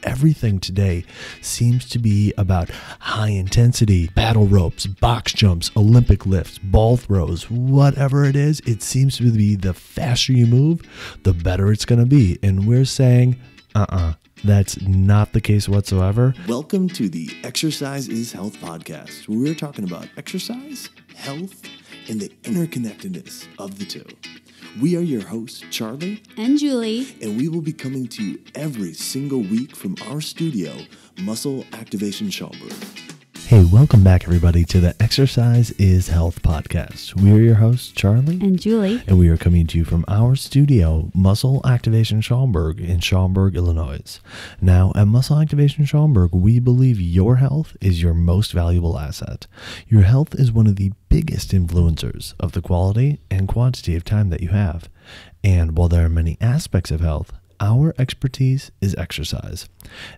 Everything today seems to be about high intensity, battle ropes, box jumps, Olympic lifts, ball throws, whatever it is. It seems to be the faster you move, the better it's going to be. And we're saying, that's not the case whatsoever. Welcome to the Exercise is Health podcast, where we're talking about exercise, health, and the interconnectedness of the two. We are your hosts, Charlie and Julie, and we will be coming to you every single week from our studio, Muscle Activation Schaumburg. Hey, welcome back, everybody, to the Exercise is Health podcast. We are your hosts, Charlie and Julie, and we are coming to you from our studio, Muscle Activation Schaumburg in Schaumburg, Illinois. Now, at Muscle Activation Schaumburg, we believe your health is your most valuable asset. Your health is one of the biggest influencers of the quality and quantity of time that you have. And while there are many aspects of health, our expertise is exercise.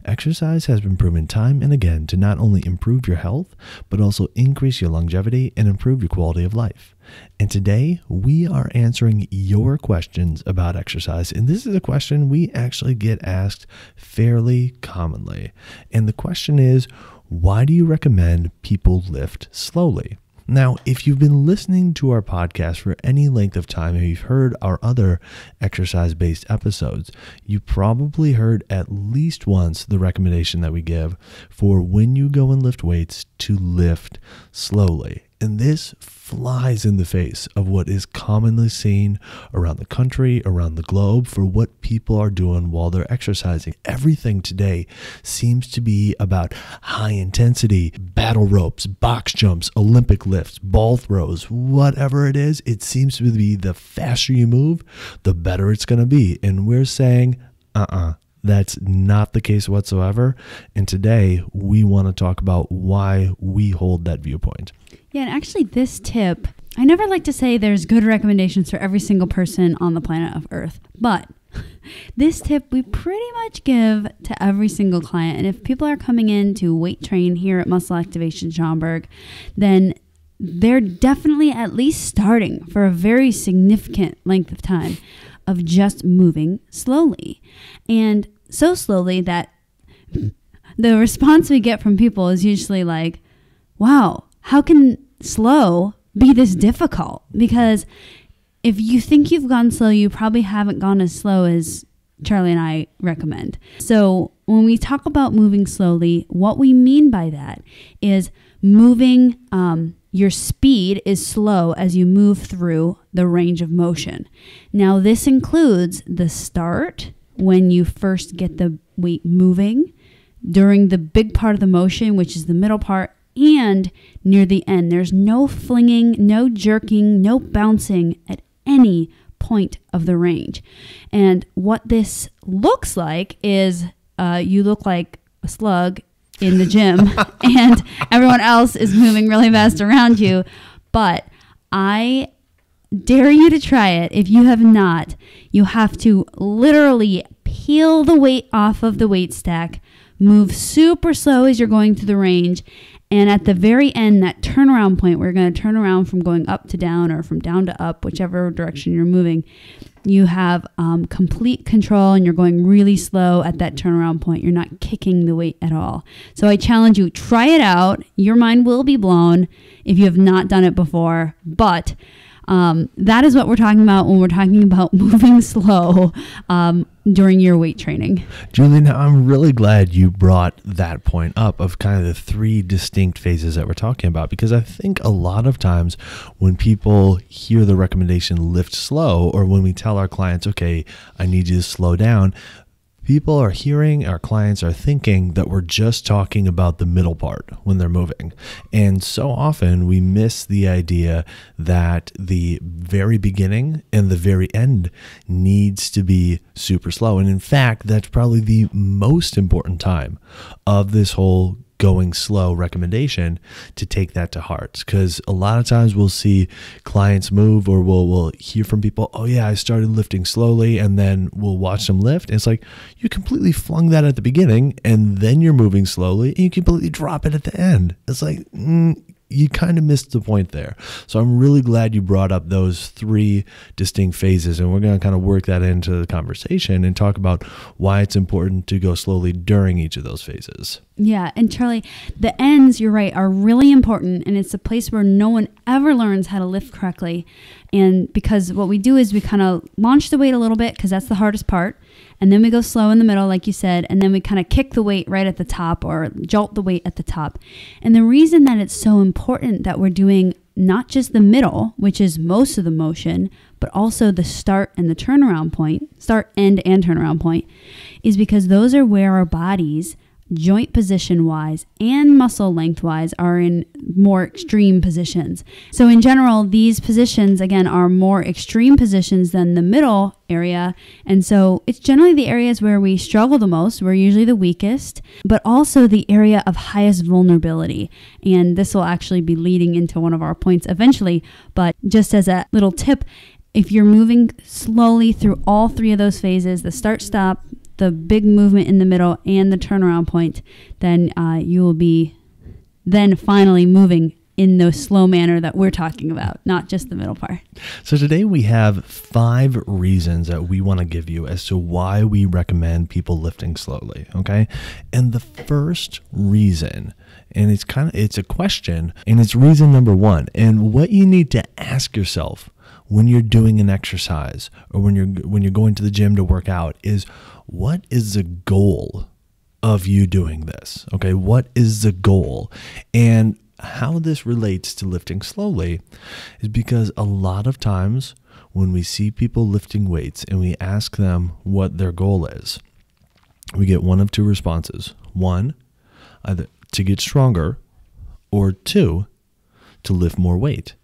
Exercise has been proven time and again to not only improve your health, but also increase your longevity and improve your quality of life. And today, we are answering your questions about exercise. And this is a question we actually get asked fairly commonly. And the question is, why do you recommend people lift slowly? Now, if you've been listening to our podcast for any length of time and you've heard our other exercise-based episodes, you probably heard at least once the recommendation that we give for when you go and lift weights to lift slowly. And this flies in the face of what is commonly seen around the country, around the globe, for what people are doing while they're exercising. Everything today seems to be about high intensity, battle ropes, box jumps, Olympic lifts, ball throws, whatever it is. It seems to be the faster you move, the better it's going to be. And we're saying, that's not the case whatsoever. And today we want to talk about why we hold that viewpoint. Yeah, and actually this tip, I never like to say there's good recommendations for every single person on the planet of Earth, but this tip we pretty much give to every single client. And if people are coming in to weight train here at Muscle Activation Schaumburg, then they're definitely at least starting for a very significant length of time of just moving slowly. And so slowly that the response we get from people is usually like, wow, how can slow be this difficult? Because if you think you've gone slow, you probably haven't gone as slow as Charlie and I recommend. So when we talk about moving slowly, what we mean by that is moving, your speed is slow as you move through the range of motion. Now, this includes the start, when you first get the weight moving, during the big part of the motion, which is the middle part, and near the end. There's no flinging, no jerking, no bouncing at any point of the range. And what this looks like is you look like a slug in the gym and everyone else is moving really fast around you. But I dare you to try it. If you have not, you have to literally peel the weight off of the weight stack, move super slow as you're going through the range. And at the very end, that turnaround point, we're going to turn around from going up to down or from down to up, whichever direction you're moving. You have complete control and you're going really slow at that turnaround point. You're not kicking the weight at all. So I challenge you, try it out. Your mind will be blown if you have not done it before. But that is what we're talking about when we're talking about moving slow during your weight training. Julie, now I'm really glad you brought that point up of kind of the three distinct phases that we're talking about, because I think a lot of times when people hear the recommendation lift slow, or when we tell our clients, okay, I need you to slow down, people are hearing, our clients are thinking that we're just talking about the middle part when they're moving. And so often we miss the idea that the very beginning and the very end needs to be super slow. And in fact, that's probably the most important time of this whole going slow recommendation, to take that to heart. Because a lot of times we'll see clients move, or we'll hear from people, oh yeah, I started lifting slowly, and then we'll watch them lift. And it's like, you completely flung that at the beginning, and then you're moving slowly, and you completely drop it at the end. It's like, you kind of missed the point there. So I'm really glad you brought up those 3 distinct phases, and we're going to kind of work that into the conversation and talk about why it's important to go slowly during each of those phases. Yeah, and Charlie, the ends, you're right, are really important, and it's a place where no one ever learns how to lift correctly. And because what we do is we kind of launch the weight a little bit, because that's the hardest part, and then we go slow in the middle, like you said, and then we kind of kick the weight right at the top or jolt the weight at the top. And the reason that it's so important that we're doing not just the middle, which is most of the motion, but also the start and the turnaround point, start, end, and turnaround point, is because those are where our bodies, joint position wise and muscle length wise, are in more extreme positions. So in general, these positions again are more extreme positions than the middle area, and so it's generally the areas where we struggle the most. We're usually the weakest, but also the area of highest vulnerability. And this will actually be leading into one of our points eventually, but just as a little tip, if you're moving slowly through all 3 of those phases, the start, stop, the big movement in the middle, and the turnaround point, then you will be then finally moving in the slow manner that we're talking about, not just the middle part. So today we have 5 reasons that we want to give you as to why we recommend people lifting slowly, okay? And the first reason, and it's a question, and it's reason number 1. And what you need to ask yourself when you're doing an exercise or when you're going to the gym to work out is, what is the goal of you doing this? Okay, what is the goal? And how this relates to lifting slowly is because a lot of times when we see people lifting weights and we ask them what their goal is, we get one of 2 responses. 1, either to get stronger, or 2, to lift more weight.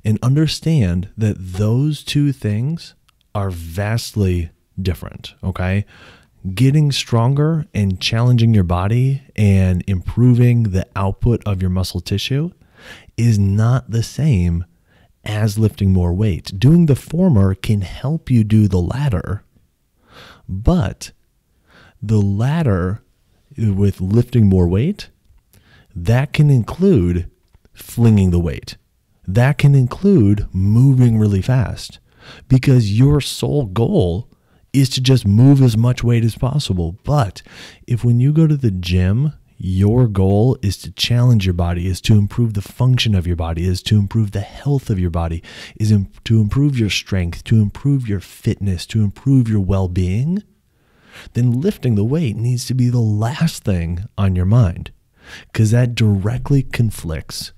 And understand that those 2 things are vastly different, okay? Getting stronger and challenging your body and improving the output of your muscle tissue is not the same as lifting more weight. Doing the former can help you do the latter, but the latter with lifting more weight, that can include flinging the weight. That can include moving really fast, because your sole goal is to just move as much weight as possible. But if when you go to the gym, your goal is to challenge your body, is to improve the function of your body, is to improve the health of your body, is to improve your strength, to improve your fitness, to improve your well-being, then lifting the weight needs to be the last thing on your mind, because that directly conflicts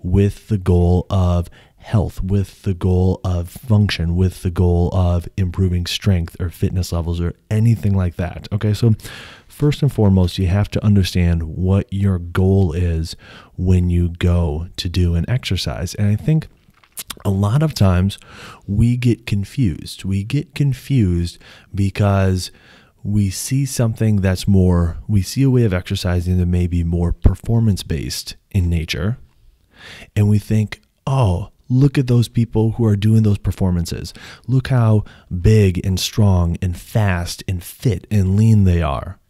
with the goal of health, with the goal of function, with the goal of improving strength or fitness levels or anything like that. Okay, so first and foremost, you have to understand what your goal is when you go to do an exercise. And I think a lot of times we get confused. We get confused because we see something that's more, we see a way of exercising that may be more performance-based in nature. And we think, oh, look at those people who are doing those performances. Look how big and strong and fast and fit and lean they are.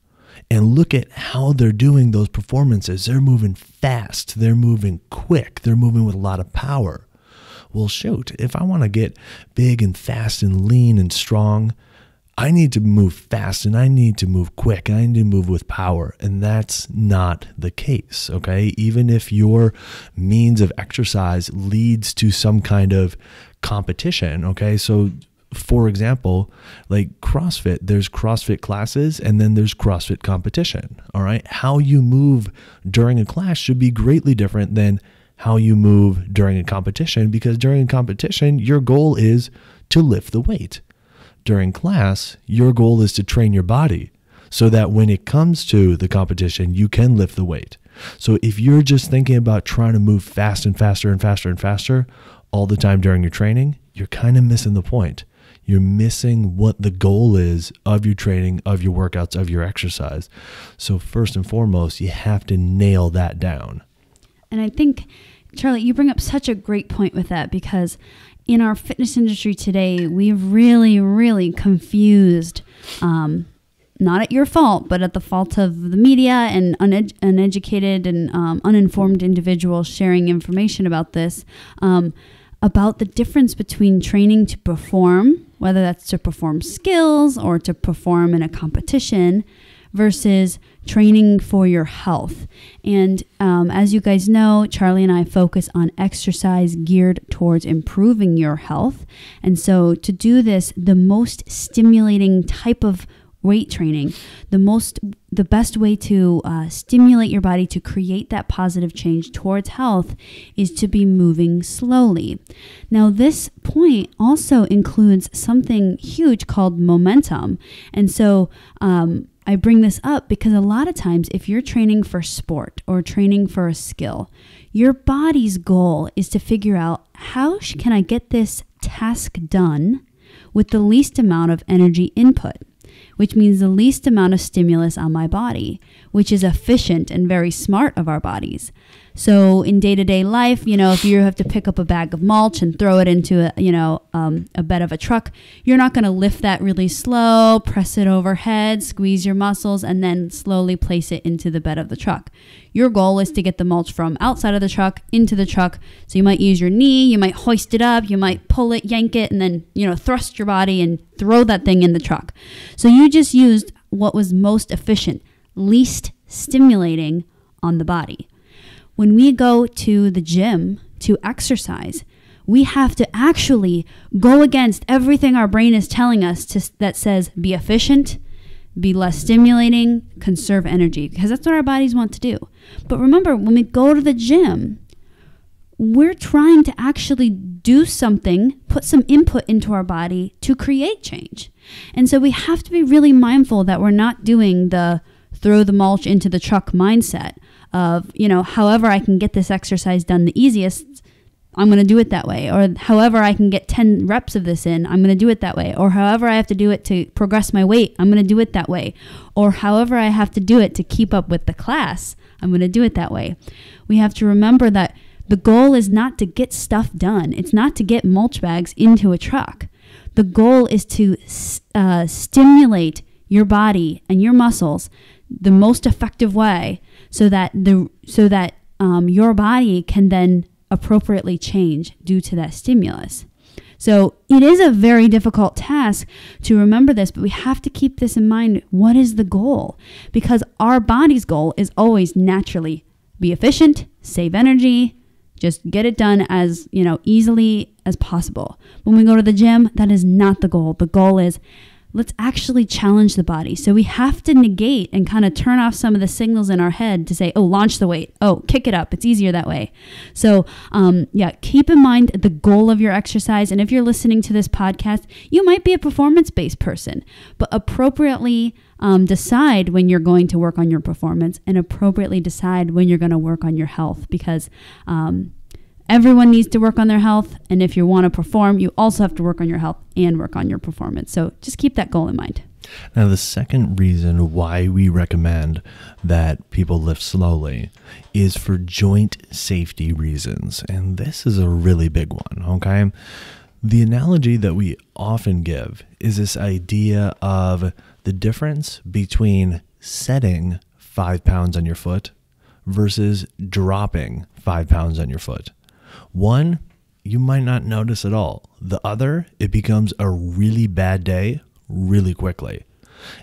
And look at how they're doing those performances. They're moving fast. They're moving quick. They're moving with a lot of power. Well, shoot, if I want to get big and fast and lean and strong, I need to move fast and I need to move quick and I need to move with power. And that's not the case, okay? Even if your means of exercise leads to some kind of competition, okay? So for example, like CrossFit, there's CrossFit classes and then there's CrossFit competition, all right? How you move during a class should be greatly different than how you move during a competition, because during a competition, your goal is to lift the weight. During class, your goal is to train your body so that when it comes to the competition, you can lift the weight. So if you're just thinking about trying to move fast and faster and faster and faster all the time during your training, you're kind of missing the point. You're missing what the goal is of your training, of your workouts, of your exercise. So first and foremost, you have to nail that down. And I think, Charlie, you bring up such a great point with that, because in our fitness industry today, we've really, really confused not at your fault, but at the fault of the media and uneducated and uninformed individuals sharing information about this, about the difference between training to perform, whether that's to perform skills or to perform in a competition, versus training for your health. And as you guys know, Charlie and I focus on exercise geared towards improving your health. And so to do this, the most stimulating type of weight training, the best way to stimulate your body to create that positive change towards health is to be moving slowly. Now, this point also includes something huge called momentum. And so I bring this up because a lot of times if you're training for sport or training for a skill, your body's goal is to figure out how can I get this task done with the least amount of energy input, which means the least amount of stimulus on my body, which is efficient and very smart of our bodies. So in day-to-day life, if you have to pick up a bag of mulch and throw it into a bed of a truck, you're not going to lift that really slow, press it overhead, squeeze your muscles, and then slowly place it into the bed of the truck. Your goal is to get the mulch from outside of the truck into the truck. So you might use your knee, you might hoist it up, you might pull it, yank it, and then, thrust your body and throw that thing in the truck. So you just used what was most efficient, least stimulating on the body. When we go to the gym to exercise, we have to actually go against everything our brain is telling us that says be efficient, be less stimulating, conserve energy, because that's what our bodies want to do. But remember, when we go to the gym, we're trying to actually do something, put some input into our body to create change. And so we have to be really mindful that we're not doing the throw the mulch into the truck mindset of, however I can get this exercise done the easiest, I'm going to do it that way. Or however I can get 10 reps of this in, I'm going to do it that way. Or however I have to do it to progress my weight, I'm going to do it that way. Or however I have to do it to keep up with the class, I'm going to do it that way. We have to remember that the goal is not to get stuff done. It's not to get mulch bags into a truck. The goal is to stimulate your body and your muscles the most effective way so that your body can then appropriately change due to that stimulus. So it is a very difficult task to remember this, but we have to keep this in mind. What is the goal? Because our body's goal is always naturally be efficient, save energy, just get it done as, easily as possible. When we go to the gym, that is not the goal. The goal is let's actually challenge the body. So we have to negate and kind of turn off some of the signals in our head to say, oh, launch the weight. Oh, kick it up. It's easier that way. So keep in mind the goal of your exercise. And if you're listening to this podcast, you might be a performance-based person, but appropriately decide when you're going to work on your performance and appropriately decide when you're going to work on your health, because everyone needs to work on their health. And if you want to perform, you also have to work on your health and work on your performance. So just keep that goal in mind. Now, the second reason why we recommend that people lift slowly is for joint safety reasons. And this is a really big one, okay? The analogy that we often give is this idea of the difference between setting 5 pounds on your foot versus dropping 5 pounds on your foot. One, you might not notice at all. The other, it becomes a really bad day really quickly.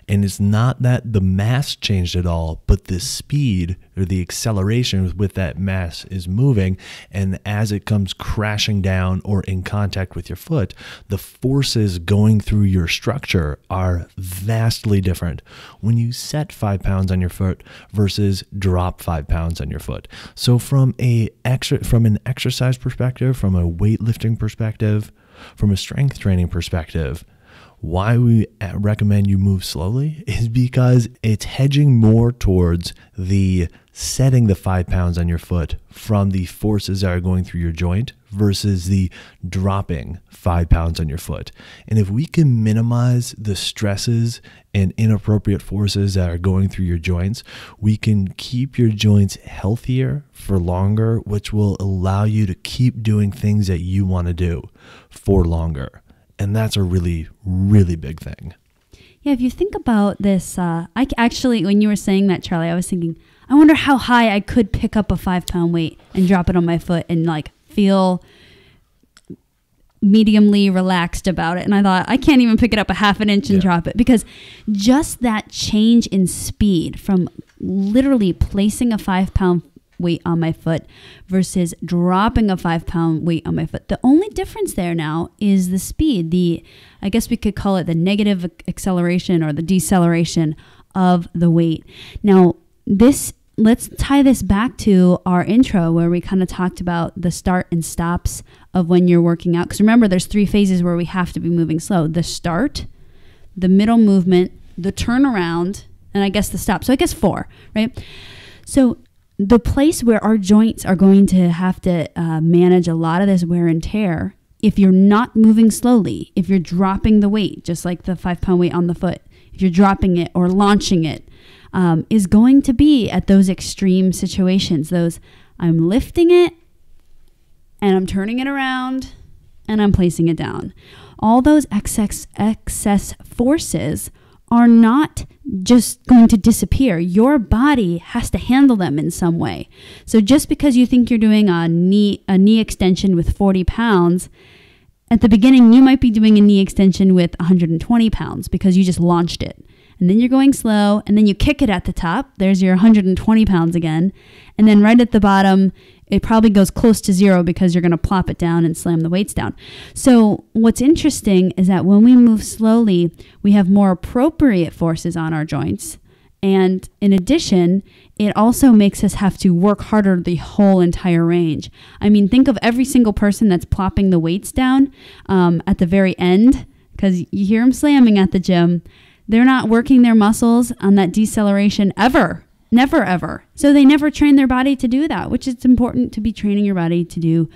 And it's not that the mass changed at all, but the speed or the acceleration with that mass is moving. And as it comes crashing down or in contact with your foot, the forces going through your structure are vastly different when you set 5 pounds on your foot versus drop 5 pounds on your foot. So from an exercise perspective, from a weightlifting perspective, from a strength training perspective, why we recommend you move slowly is because it's hedging more towards the setting the 5 pounds on your foot from the forces that are going through your joint versus the dropping 5 pounds on your foot. And if we can minimize the stresses and inappropriate forces that are going through your joints, we can keep your joints healthier for longer, which will allow you to keep doing things that you want to do for longer. And that's a really, really big thing. Yeah, if you think about this, actually, when you were saying that, Charlie, I was thinking, I wonder how high I could pick up a 5-pound weight and drop it on my foot and like feel mediumly relaxed about it. And I thought, I can't even pick it up a half an inch and drop it, because just that change in speed from literally placing a 5-pound weight on my foot versus dropping a 5-pound weight on my foot. The only difference there now is the speed. I guess we could call it the negative acceleration or the deceleration of the weight. Now, let's tie this back to our intro where we kind of talked about the start and stops of when you're working out. Because remember, there's 3 phases where we have to be moving slow. The start, the middle movement, the turnaround, and I guess the stop. So I guess 4, right? So the place where our joints are going to have to manage a lot of this wear and tear, if you're not moving slowly, if you're dropping the weight, just like the 5-pound weight on the foot, if you're dropping it or launching it, is going to be at those extreme situations. Those, I'm lifting it and I'm turning it around and I'm placing it down. All those excess forces are not just going to disappear. Your body has to handle them in some way. So just because you think you're doing a knee extension with 40 pounds, at the beginning you might be doing a knee extension with 120 pounds because you just launched it. And then you're going slow, and then you kick it at the top. There's your 120 pounds again. And then right at the bottom, it probably goes close to 0 because you're going to plop it down and slam the weights down. So what's interesting is that when we move slowly, we have more appropriate forces on our joints. And in addition, it also makes us have to work harder the whole entire range. I mean, think of every single person that's plopping the weights down at the very end, because you hear them slamming at the gym. They're not working their muscles on that deceleration ever. Never, ever. So they never train their body to do that, which is important to be training your body to do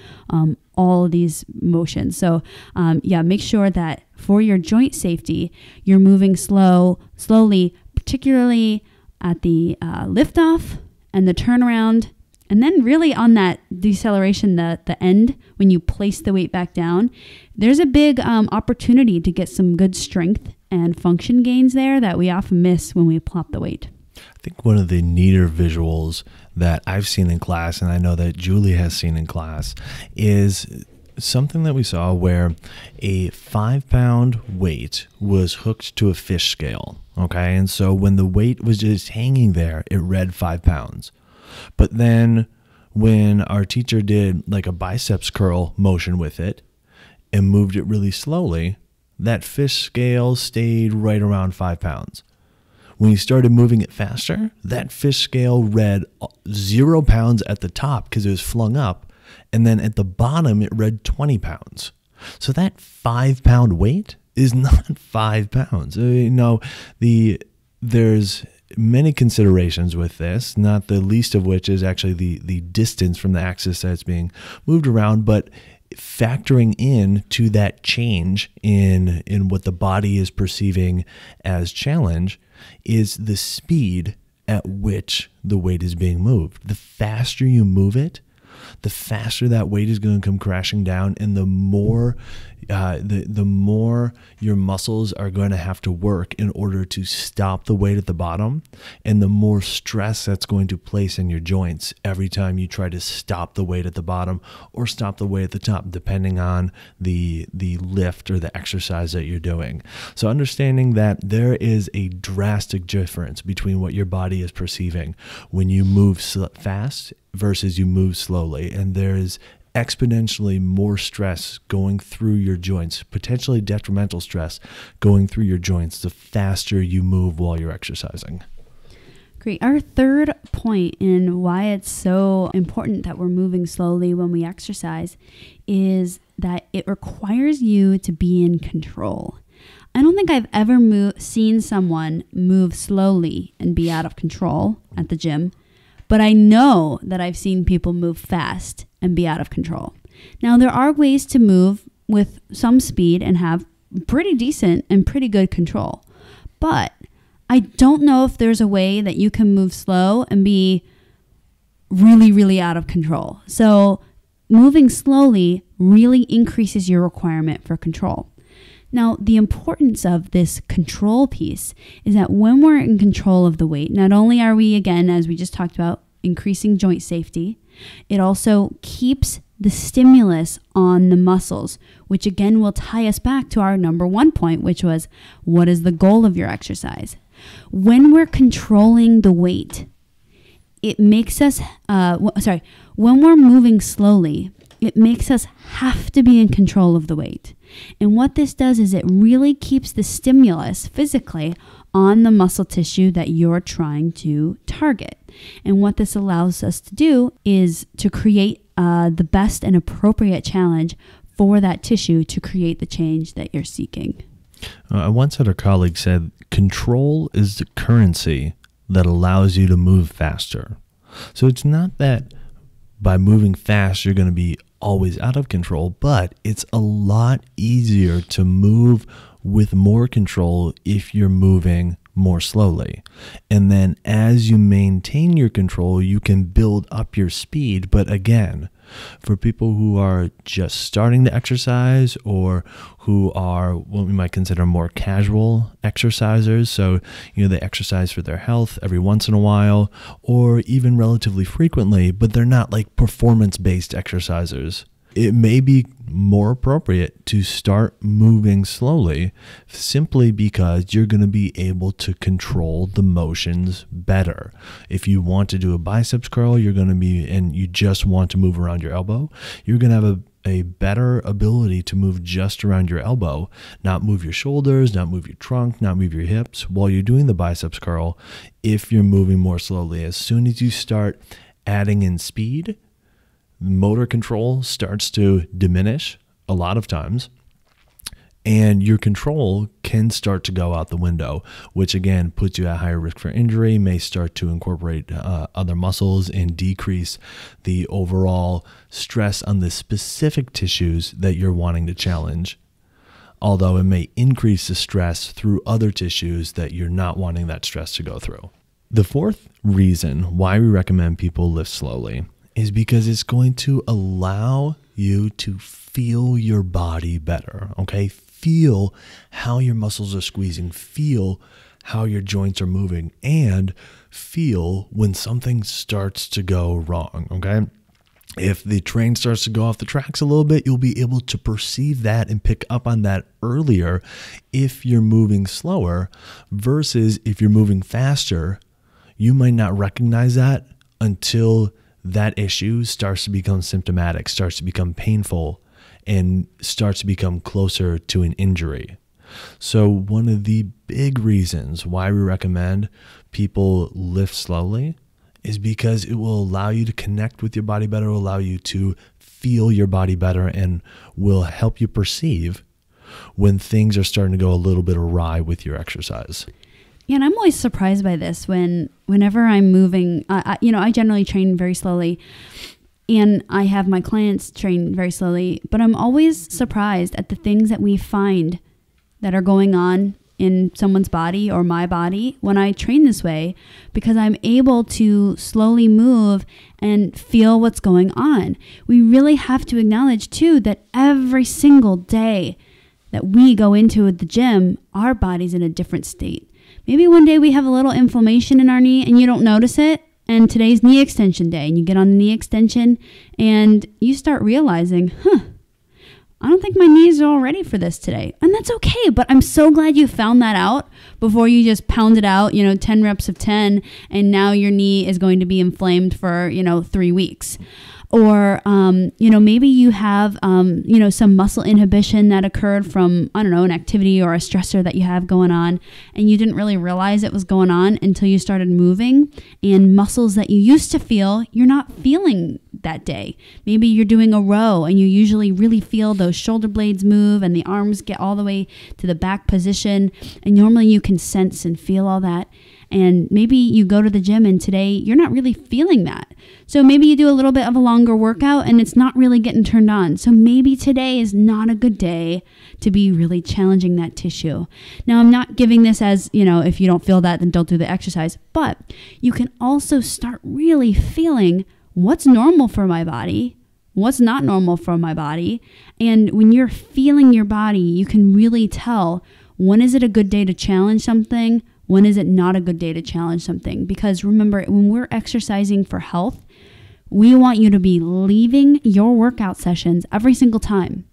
all of these motions. So make sure that for your joint safety, you're moving slowly, particularly at the liftoff and the turnaround. And then really on that deceleration, the end, when you place the weight back down, there's a big opportunity to get some good strength and function gains there that we often miss when we plop the weight. I think one of the neater visuals that I've seen in class, and I know that Julie has seen in class, is something that we saw where a 5-pound weight was hooked to a fish scale. Okay. And so when the weight was just hanging there, it read 5 pounds. But then when our teacher did like a biceps curl motion with it and moved it really slowly, that fish scale stayed right around 5 pounds. When you started moving it faster, that fish scale read 0 pounds at the top because it was flung up. And then at the bottom, it read 20 pounds. So that 5-pound weight is not 5 pounds. There's many considerations with this, not the least of which is actually the distance from the axis that's being moved around, but factoring in to that change in what the body is perceiving as challenge is the speed at which the weight is being moved. The faster you move it, the faster that weight is going to come crashing down, and the more your muscles are going to have to work in order to stop the weight at the bottom, and the more stress that's going to place in your joints every time you try to stop the weight at the bottom or stop the weight at the top, depending on the lift or the exercise that you're doing. So understanding that there is a drastic difference between what your body is perceiving when you move fast versus you move slowly, and there's exponentially more stress going through your joints, potentially detrimental stress going through your joints the faster you move while you're exercising. Great. Our third point in why it's so important that we're moving slowly when we exercise is that it requires you to be in control. I don't think I've ever seen someone move slowly and be out of control at the gym, but I know that I've seen people move fast and be out of control. Now, there are ways to move with some speed and have pretty decent and pretty good control, but I don't know if there's a way that you can move slow and be really, really out of control. So moving slowly really increases your requirement for control. Now, the importance of this control piece is that when we're in control of the weight, not only are we, again, as we just talked about, increasing joint safety, it also keeps the stimulus on the muscles, which again will tie us back to our number one point, which was, what is the goal of your exercise? When we're controlling the weight, it makes us, when we're moving slowly, it makes us have to be in control of the weight. And what this does is it really keeps the stimulus physically on the muscle tissue that you're trying to target. And what this allows us to do is to create the best and appropriate challenge for that tissue to create the change that you're seeking. I once had a colleague said, control is the currency that allows you to move faster. So it's not that by moving fast, you're going to be always out of control, but it's a lot easier to move with more control if you're moving more slowly. And then as you maintain your control, you can build up your speed. But again, for people who are just starting to exercise or who are what we might consider more casual exercisers, so they exercise for their health every once in a while or even relatively frequently, but they're not like performance-based exercisers, it may be more appropriate to start moving slowly simply because you're going to be able to control the motions better. If you want to do a biceps curl, and you just want to move around your elbow, you're going to have a better ability to move just around your elbow, not move your shoulders, not move your trunk, not move your hips while you're doing the biceps curl if you're moving more slowly. As soon as you start adding in speed, motor control starts to diminish a lot of times, and your control can start to go out the window, which again puts you at higher risk for injury, may start to incorporate other muscles and decrease the overall stress on the specific tissues that you're wanting to challenge. Although it may increase the stress through other tissues that you're not wanting that stress to go through. The fourth reason why we recommend people lift slowly is because it's going to allow you to feel your body better, okay? Feel how your muscles are squeezing, feel how your joints are moving, and feel when something starts to go wrong, okay? If the train starts to go off the tracks a little bit, you'll be able to perceive that and pick up on that earlier if you're moving slower versus if you're moving faster. You might not recognize that until that issue starts to become symptomatic, starts to become painful, and starts to become closer to an injury. So one of the big reasons why we recommend people lift slowly is because it will allow you to connect with your body better, will allow you to feel your body better, and will help you perceive when things are starting to go a little bit awry with your exercise. Yeah, and I'm always surprised by this whenever I'm moving. I generally train very slowly, and I have my clients train very slowly, but I'm always surprised at the things that we find that are going on in someone's body or my body when I train this way, because I'm able to slowly move and feel what's going on. We really have to acknowledge too that every single day that we go into the gym, our body's in a different state. Maybe one day we have a little inflammation in our knee and you don't notice it, and today's knee extension day, and you get on the knee extension and you start realizing, I don't think my knees are all ready for this today. And that's okay, but I'm so glad you found that out before you just pounded out, 10 reps of 10, and now your knee is going to be inflamed for, 3 weeks. Or, maybe you have, some muscle inhibition that occurred from, an activity or a stressor that you have going on, and you didn't really realize it was going on until you started moving, and muscles that you used to feel, you're not feeling that day. Maybe you're doing a row and you usually really feel those shoulder blades move and the arms get all the way to the back position, and normally you can sense and feel all that. And maybe you go to the gym and today you're not really feeling that. So maybe you do a little bit of a longer workout and it's not really getting turned on. So maybe today is not a good day to be really challenging that tissue. Now, I'm not giving this as, if you don't feel that, then don't do the exercise. But you can also start really feeling what's normal for my body, what's not normal for my body. And when you're feeling your body, you can really tell when is it a good day to challenge something, when is it not a good day to challenge something. Because remember, when we're exercising for health, we want you to be leaving your workout sessions every single time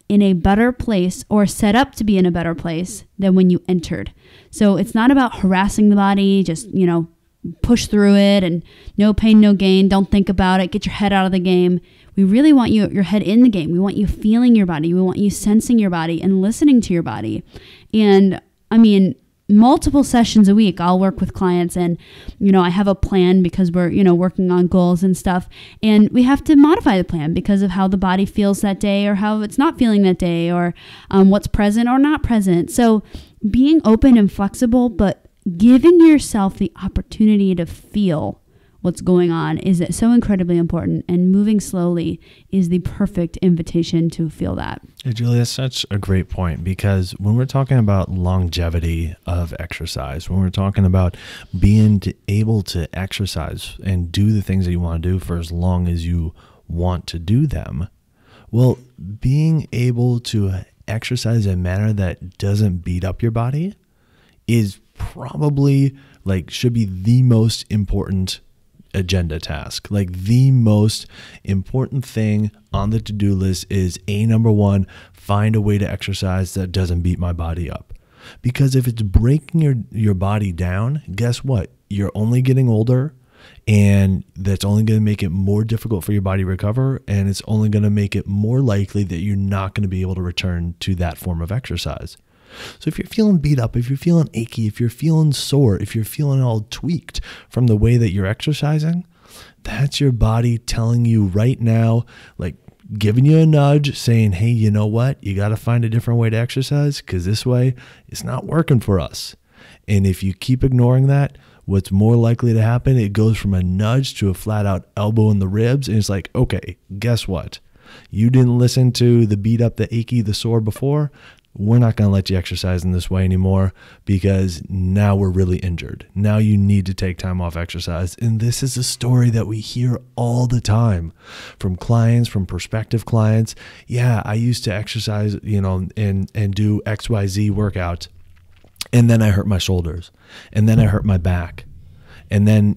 in a better place, or set up to be in a better place than when you entered. So it's not about harassing the body, just, push through it and no pain, no gain. Don't think about it. Get your head out of the game. We really want your head in the game. We want you feeling your body. We want you sensing your body and listening to your body. And multiple sessions a week, I'll work with clients, and, I have a plan because we're, working on goals and stuff. And we have to modify the plan because of how the body feels that day, or how it's not feeling that day, or what's present or not present. So being open and flexible, but giving yourself the opportunity to feel what's going on is so incredibly important, and moving slowly is the perfect invitation to feel that. Hey, Julia, that's such a great point, because when we're talking about longevity of exercise, when we're talking about being able to exercise and do the things that you want to do for as long as you want to do them, well, being able to exercise in a manner that doesn't beat up your body is probably should be the most important agenda task. The most important thing on the to-do list is number one, find a way to exercise that doesn't beat my body up. Because if it's breaking your body down, guess what? You're only getting older, and that's only going to make it more difficult for your body to recover, and it's only going to make it more likely that you're not going to be able to return to that form of exercise. So if you're feeling beat up, if you're feeling achy, if you're feeling sore, if you're feeling all tweaked from the way that you're exercising, that's your body telling you right now, giving you a nudge, saying, hey, you know what? You got to find a different way to exercise, because this way it's not working for us. And if you keep ignoring that, what's more likely to happen, it goes from a nudge to a flat out elbow in the ribs. And it's okay, guess what? You didn't listen to the beat up, the achy, the sore before. We're not going to let you exercise in this way anymore, because now we're really injured. Now you need to take time off exercise. And this is a story that we hear all the time from clients, from prospective clients. Yeah, I used to exercise, and do XYZ workout. And then I hurt my shoulders, and then I hurt my back. And then,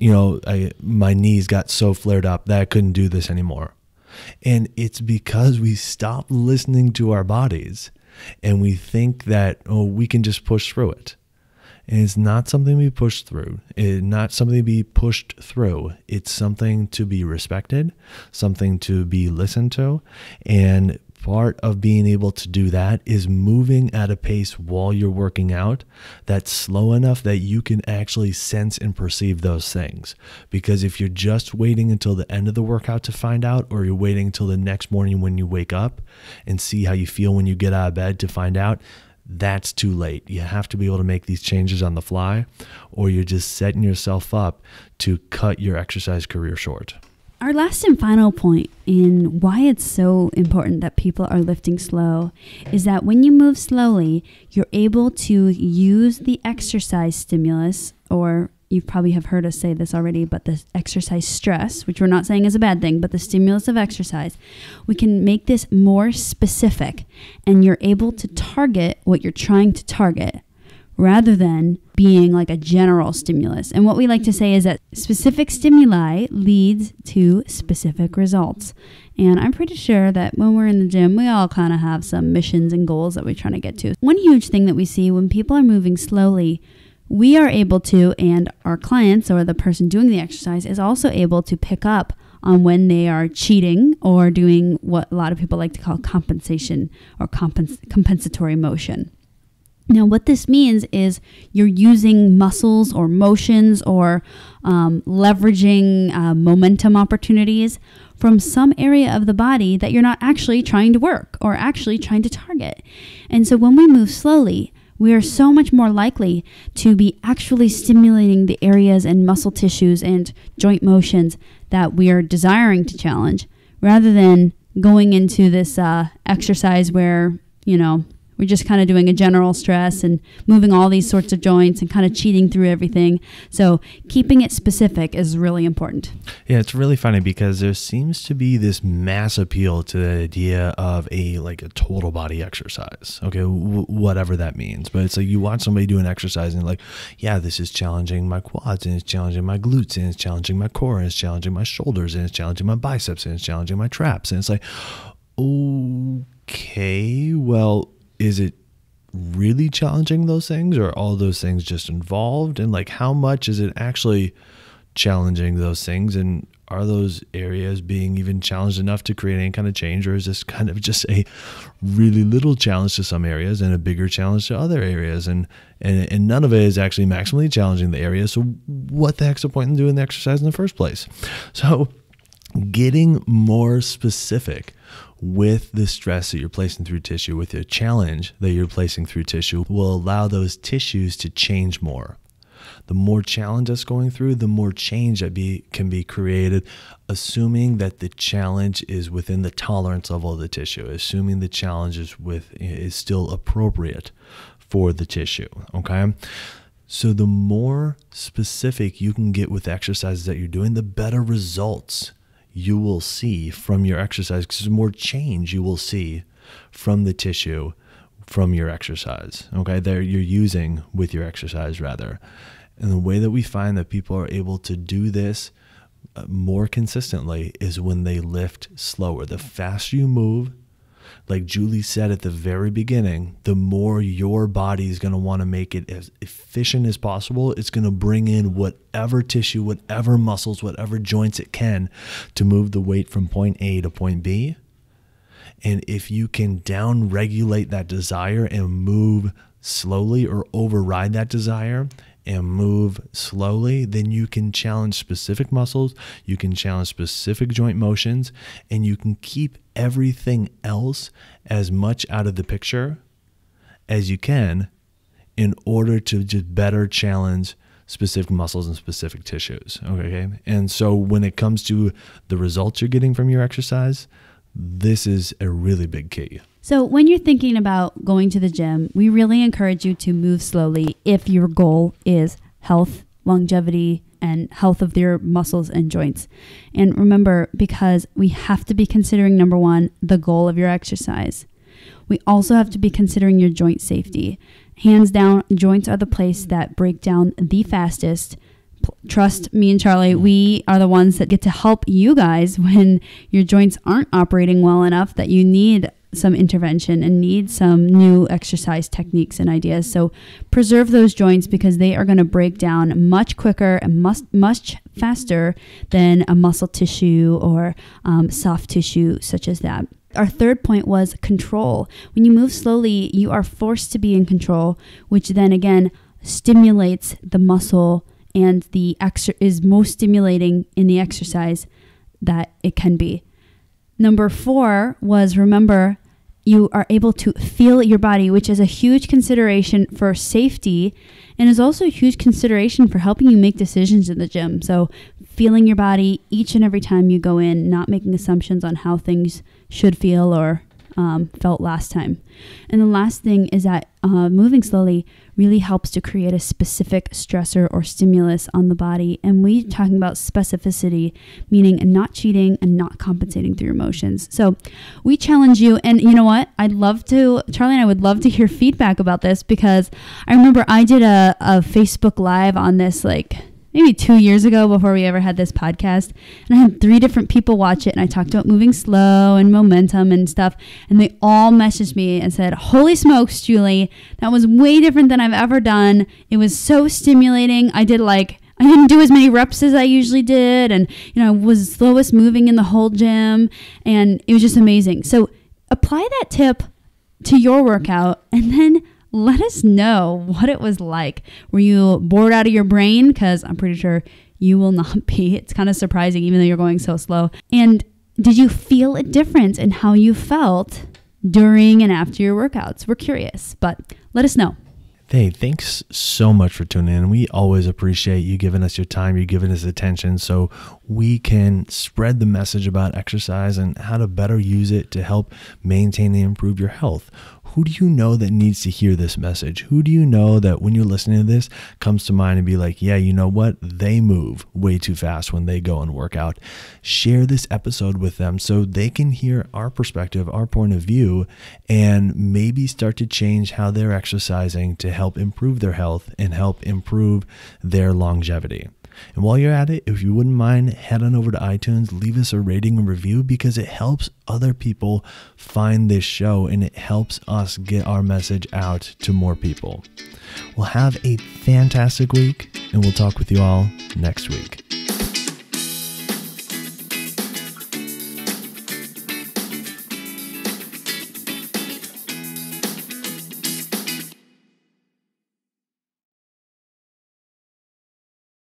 my knees got so flared up that I couldn't do this anymore. And it's because we stopped listening to our bodies. And we think that, we can just push through it. And it's not something we push through. It's not something to be pushed through. It's something to be respected, something to be listened to. And part of being able to do that is moving at a pace while you're working out that's slow enough that you can actually sense and perceive those things. Because if you're just waiting until the end of the workout to find out, or you're waiting until the next morning when you wake up and see how you feel when you get out of bed to find out, that's too late. You have to be able to make these changes on the fly, or you're just setting yourself up to cut your exercise career short. Our last and final point in why it's so important that people are lifting slow is that when you move slowly, you're able to use the exercise stimulus, or you probably have heard us say this already, but the exercise stress, which we're not saying is a bad thing, but the stimulus of exercise, we can make this more specific, and you're able to target what you're trying to target, rather than being a general stimulus. And what we like to say is that specific stimuli leads to specific results. And I'm pretty sure that when we're in the gym, we all kind of have some missions and goals that we're trying to get to. One huge thing that we see when people are moving slowly, we are able to, and our clients or the person doing the exercise is also able to pick up on when they are cheating or doing what a lot of people like to call compensation or compensatory motion. Now, what this means is you're using muscles or motions or leveraging momentum opportunities from some area of the body that you're not actually trying to work or actually trying to target. And so when we move slowly, we are so much more likely to be actually stimulating the areas and muscle tissues and joint motions that we are desiring to challenge, rather than going into this exercise where, We're just kind of doing a general stress and moving all these sorts of joints and kind of cheating through everything. So keeping it specific is really important. Yeah, it's really funny because there seems to be this mass appeal to the idea of a total body exercise. Okay, whatever that means. But it's like you watch somebody do an exercise and like, yeah, this is challenging my quads and it's challenging my glutes and it's challenging my core and it's challenging my shoulders and it's challenging my biceps and it's challenging my traps. And it's like, okay, well, is it really challenging those things, or are all those things just involved? And like, how much is it actually challenging those things? And are those areas being even challenged enough to create any kind of change? Or is this kind of just a really little challenge to some areas and a bigger challenge to other areas? And none of it is actually maximally challenging the area. So what the heck's the point in doing the exercise in the first place? So getting more specific with the stress that you're placing through tissue, with the challenge that you're placing through tissue, will allow those tissues to change more. The more challenge that's going through, the more change that can be created, assuming that the challenge is within the tolerance level of the tissue, assuming the challenge is still appropriate for the tissue, okay? So the more specific you can get with exercises that you're doing, the better results you will see from your exercise, because the more change you will see from the tissue from your exercise, okay, that you're using with your exercise rather. And the way that we find that people are able to do this more consistently is when they lift slower. The faster you move, like Julie said at the very beginning, the more your body is going to want to make it as efficient as possible. It's going to bring in whatever tissue, whatever muscles, whatever joints it can to move the weight from point A to point B. And if you can down-regulate that desire and move slowly, or override that desire and move slowly, then you can challenge specific muscles, you can challenge specific joint motions, and you can keep everything else as much out of the picture as you can in order to just better challenge specific muscles and specific tissues. Okay. And so when it comes to the results you're getting from your exercise, this is a really big key. So when you're thinking about going to the gym, we really encourage you to move slowly if your goal is health, longevity, and health of your muscles and joints. And remember, because we have to be considering, number one, the goal of your exercise. We also have to be considering your joint safety. Hands down, joints are the place that break down the fastest. Trust me and Charlie, we are the ones that get to help you guys when your joints aren't operating well enough that you need some intervention and need some new exercise techniques and ideas. So preserve those joints, because they are going to break down much quicker and much faster than a muscle tissue or soft tissue such as that. Our third point was control. When you move slowly, you are forced to be in control, which then again stimulates the muscle, and the is most stimulating in the exercise that it can be. Number 4 was, remember, you are able to feel your body, which is a huge consideration for safety and is also a huge consideration for helping you make decisions in the gym. So feeling your body each and every time you go in, not making assumptions on how things should feel or felt last time. And the last thing is that moving slowly really helps to create a specific stressor or stimulus on the body. And we're talking about specificity, meaning not cheating and not compensating through emotions. So we challenge you. And you know what? Charlie and I would love to hear feedback about this, because I remember I did a Facebook Live on this maybe 2 years ago before we ever had this podcast. And I had 3 different people watch it. And I talked about moving slow and momentum and stuff. And they all messaged me and said, holy smokes, Julie, that was way different than I've ever done. It was so stimulating. I didn't do as many reps as I usually did. And, I was slowest moving in the whole gym. And it was just amazing. So apply that tip to your workout, and then let us know what it was like. Were you bored out of your brain? Because I'm pretty sure you will not be. It's kind of surprising, even though you're going so slow. And did you feel a difference in how you felt during and after your workouts? We're curious, but let us know. Hey, thanks so much for tuning in. We always appreciate you giving us your time, you giving us attention, so we can spread the message about exercise and how to better use it to help maintain and improve your health. Who do you know that needs to hear this message? Who do you know that when you're listening to this comes to mind and be like, yeah, you know what? They move way too fast when they go and work out. Share this episode with them so they can hear our perspective, our point of view, and maybe start to change how they're exercising to help improve their health and help improve their longevity. And while you're at it, if you wouldn't mind, head on over to iTunes, leave us a rating and review, because it helps other people find this show and it helps us get our message out to more people. Well, have a fantastic week, and we'll talk with you all next week.